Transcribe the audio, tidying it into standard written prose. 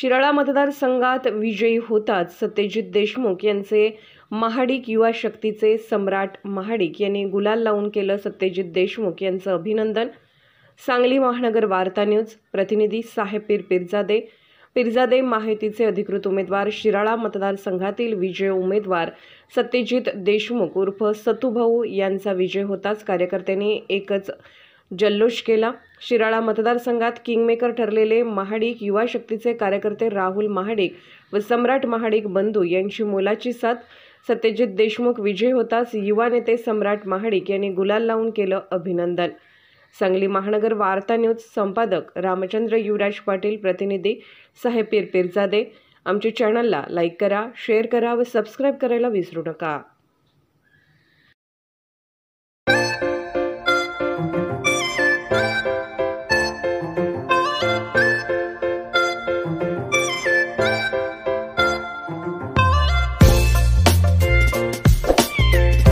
शिराळा मतदारसंघात विजयी होताच सत्यजित देशमुख यांचे महाडिक युवा शक्तीचे सम्राट महाडिक यांनी गुलाल लावून केलं सत्यजित देशमुख यांचं अभिनंदन। सांगली महानगर वार्ता न्यूज प्रतिनिधी साहेब पिरजादे माहितीचे अधिकृत उमेदवार शिराळा मतदारसंघातील विजयी उमेदवार सत्यजित देशमुख उर्फ सतुभाऊ यांचा विजय होताच कार्यकर्त्यांनी एकच जल्लोष केला। शिराळा मतदारसंघात किंगमेकर ठरलेले महाडिक युवा शक्तीचे कार्यकर्ते राहुल महाडिक व सम्राट महाडिक बंधू यांची मोलाची साथ। सत्यजित देशमुख विजय होताच युवा नेते सम्राट महाडिक यांनी गुलाल लावून केलं अभिनंदन। सांगली महानगर वार्ता न्यूज संपादक रामचंद्र युवराज पाटील, प्रतिनिधी साहेब पिरजादे। आमच्या चॅनलला लाईक करा, शेअर करा व सबस्क्राईब करायला विसरू नका।